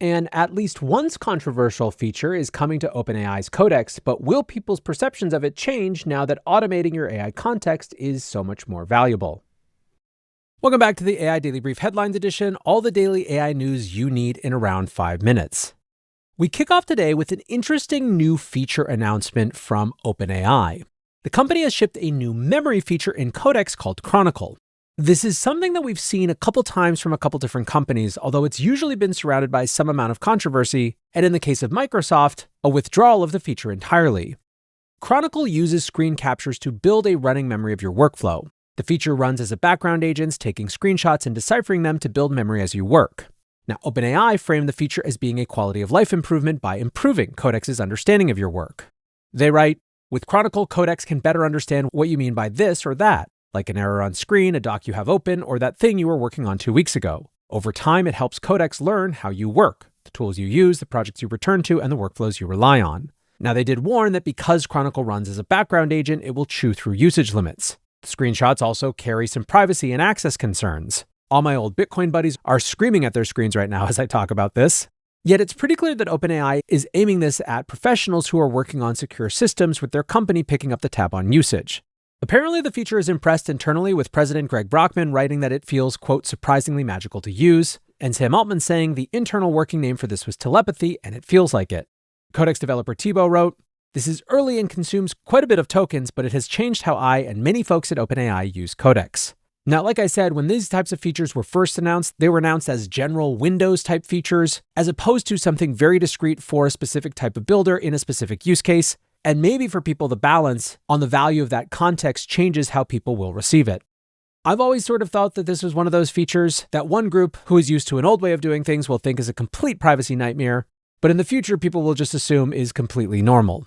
And at least one controversial feature is coming to OpenAI's Codex, but will people's perceptions of it change now that automating your AI context is so much more valuable? Welcome back to the AI Daily Brief Headlines Edition, all the daily AI news you need in around 5 minutes. We kick off today with an interesting new feature announcement from OpenAI. The company has shipped a new memory feature in Codex called Chronicle. This is something that we've seen a couple times from a couple different companies, although it's usually been surrounded by some amount of controversy, and in the case of Microsoft, a withdrawal of the feature entirely. Chronicle uses screen captures to build a running memory of your workflow. The feature runs as a background agent, taking screenshots and deciphering them to build memory as you work. Now, OpenAI framed the feature as being a quality of life improvement by improving Codex's understanding of your work. They write, with Chronicle, Codex can better understand what you mean by this or that, like an error on screen, a doc you have open, or that thing you were working on 2 weeks ago. Over time, it helps Codex learn how you work, the tools you use, the projects you return to, and the workflows you rely on. Now, they did warn that because Chronicle runs as a background agent, it will chew through usage limits. The screenshots also carry some privacy and access concerns. All my old Bitcoin buddies are screaming at their screens right now as I talk about this. Yet it's pretty clear that OpenAI is aiming this at professionals who are working on secure systems, with their company picking up the tab on usage. Apparently, the feature is impressed internally, with President Greg Brockman writing that it feels, quote, surprisingly magical to use, and Sam Altman saying the internal working name for this was telepathy, and it feels like it. Codex developer Thibault wrote, this is early and consumes quite a bit of tokens, but it has changed how I and many folks at OpenAI use Codex. Now, like I said, when these types of features were first announced, they were announced as general Windows-type features, as opposed to something very discrete for a specific type of builder in a specific use case, and maybe for people the balance on the value of that context changes how people will receive it. I've always sort of thought that this was one of those features that one group who is used to an old way of doing things will think is a complete privacy nightmare, but in the future people will just assume is completely normal.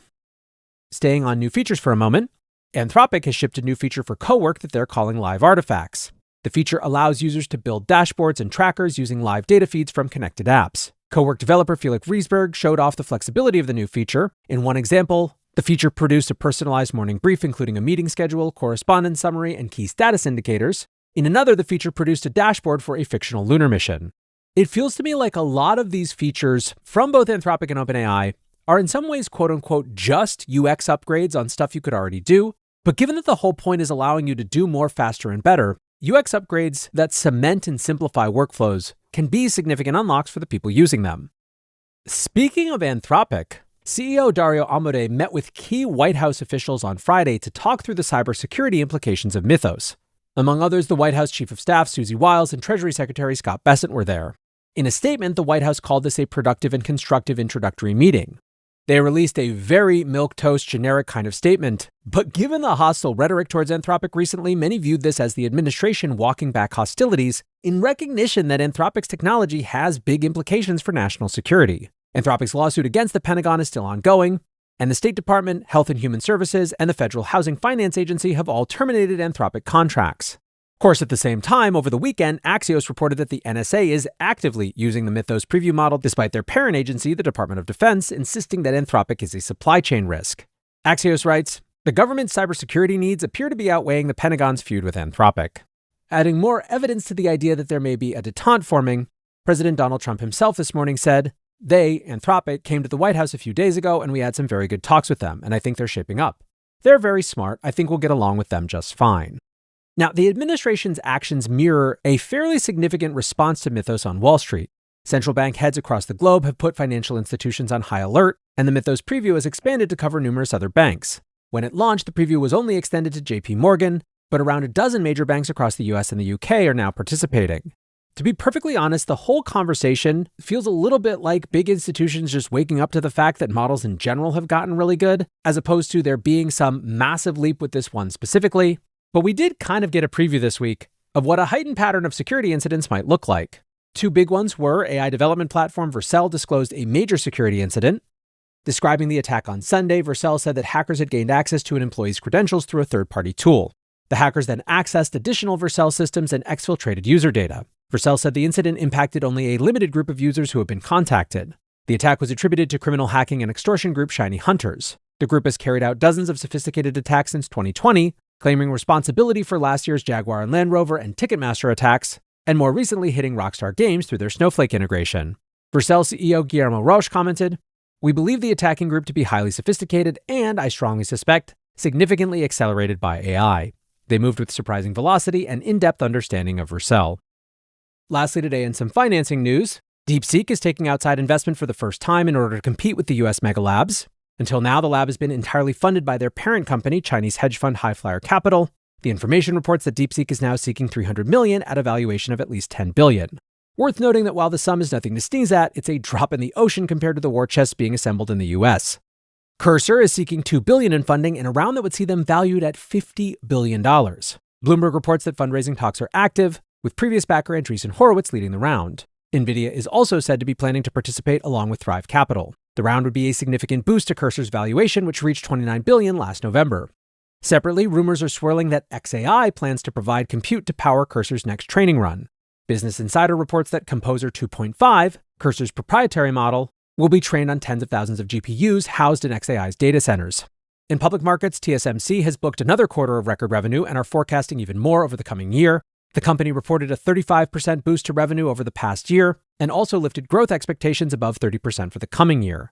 Staying on new features for a moment, Anthropic has shipped a new feature for Cowork that they're calling Live Artifacts. The feature allows users to build dashboards and trackers using live data feeds from connected apps. Cowork developer Felix Riesberg showed off the flexibility of the new feature. In one example, the feature produced a personalized morning brief, including a meeting schedule, correspondence summary, and key status indicators. In another, the feature produced a dashboard for a fictional lunar mission. It feels to me like a lot of these features from both Anthropic and OpenAI are in some ways, quote unquote, just UX upgrades on stuff you could already do. But given that the whole point is allowing you to do more faster and better, UX upgrades that cement and simplify workflows can be significant unlocks for the people using them. Speaking of Anthropic, CEO Dario Amodei met with key White House officials on Friday to talk through the cybersecurity implications of Mythos. Among others, the White House Chief of Staff Susie Wiles and Treasury Secretary Scott Bessent were there. In a statement, the White House called this a productive and constructive introductory meeting. They released a very milquetoast generic kind of statement, but given the hostile rhetoric towards Anthropic recently, many viewed this as the administration walking back hostilities in recognition that Anthropic's technology has big implications for national security. Anthropic's lawsuit against the Pentagon is still ongoing, and the State Department, Health and Human Services, and the Federal Housing Finance Agency have all terminated Anthropic contracts. Of course, at the same time, over the weekend, Axios reported that the NSA is actively using the Mythos preview model despite their parent agency, the Department of Defense, insisting that Anthropic is a supply chain risk. Axios writes, the government's cybersecurity needs appear to be outweighing the Pentagon's feud with Anthropic. Adding more evidence to the idea that there may be a detente forming, President Donald Trump himself this morning said, they, Anthropic, came to the White House a few days ago and we had some very good talks with them, and I think they're shaping up. They're very smart. I think we'll get along with them just fine. Now, the administration's actions mirror a fairly significant response to Mythos on Wall Street. Central bank heads across the globe have put financial institutions on high alert, and the Mythos preview has expanded to cover numerous other banks. When it launched, the preview was only extended to JP Morgan, but around a dozen major banks across the US and the UK are now participating. To be perfectly honest, the whole conversation feels a little bit like big institutions just waking up to the fact that models in general have gotten really good, as opposed to there being some massive leap with this one specifically. But we did kind of get a preview this week of what a heightened pattern of security incidents might look like. Two big ones were AI development platform Vercel disclosed a major security incident. Describing the attack on Sunday, Vercel said that hackers had gained access to an employee's credentials through a third-party tool. The hackers then accessed additional Vercel systems and exfiltrated user data. Vercel said the incident impacted only a limited group of users who had been contacted. The attack was attributed to criminal hacking and extortion group Shiny Hunters. The group has carried out dozens of sophisticated attacks since 2020, claiming responsibility for last year's Jaguar and Land Rover and Ticketmaster attacks, and more recently hitting Rockstar Games through their Snowflake integration. Vercel CEO Guillermo Roche commented, "We believe the attacking group to be highly sophisticated and, I strongly suspect, significantly accelerated by AI. They moved with surprising velocity and in-depth understanding of Vercel." Lastly today in some financing news, DeepSeek is taking outside investment for the first time in order to compete with the US mega labs. Until now, the lab has been entirely funded by their parent company, Chinese hedge fund Highflyer Capital. The information reports that DeepSeek is now seeking $300 million at a valuation of at least $10 billion. Worth noting that while the sum is nothing to sneeze at, it's a drop in the ocean compared to the war chests being assembled in the US. Cursor is seeking $2 billion in funding in a round that would see them valued at $50 billion. Bloomberg reports that fundraising talks are active, with previous backer Andreessen Horowitz leading the round. NVIDIA is also said to be planning to participate along with Thrive Capital. The round would be a significant boost to Cursor's valuation, which reached $29 billion last November. Separately, rumors are swirling that xAI plans to provide compute to power Cursor's next training run. Business Insider reports that Composer 2.5, Cursor's proprietary model, will be trained on tens of thousands of GPUs housed in xAI's data centers. In public markets, TSMC has booked another quarter of record revenue and are forecasting even more over the coming year. The company reported a 35% boost to revenue over the past year and also lifted growth expectations above 30% for the coming year.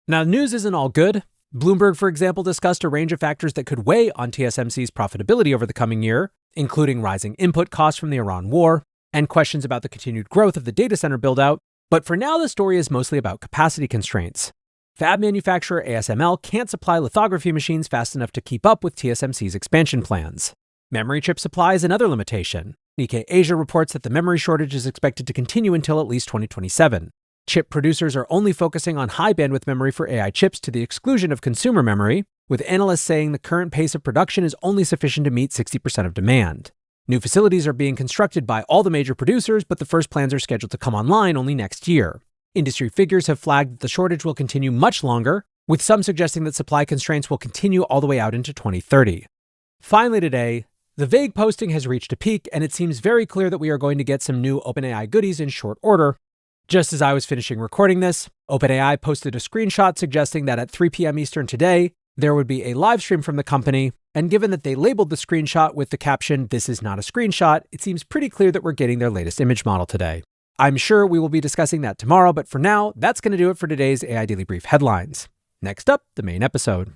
Now, the news isn't all good. Bloomberg, for example, discussed a range of factors that could weigh on TSMC's profitability over the coming year, including rising input costs from the Iran war and questions about the continued growth of the data center build-out. But for now, the story is mostly about capacity constraints. Fab manufacturer ASML can't supply lithography machines fast enough to keep up with TSMC's expansion plans. Memory chip supply is another limitation. Nikkei Asia reports that the memory shortage is expected to continue until at least 2027. Chip producers are only focusing on high bandwidth memory for AI chips to the exclusion of consumer memory, with analysts saying the current pace of production is only sufficient to meet 60% of demand. New facilities are being constructed by all the major producers, but the first plans are scheduled to come online only next year. Industry figures have flagged that the shortage will continue much longer, with some suggesting that supply constraints will continue all the way out into 2030. Finally today, the vague posting has reached a peak, and it seems very clear that we are going to get some new OpenAI goodies in short order. Just as I was finishing recording this, OpenAI posted a screenshot suggesting that at 3 p.m. Eastern today, there would be a live stream from the company, and given that they labeled the screenshot with the caption, "This is not a screenshot," it seems pretty clear that we're getting their latest image model today. I'm sure we will be discussing that tomorrow, but for now, that's going to do it for today's AI Daily Brief headlines. Next up, the main episode.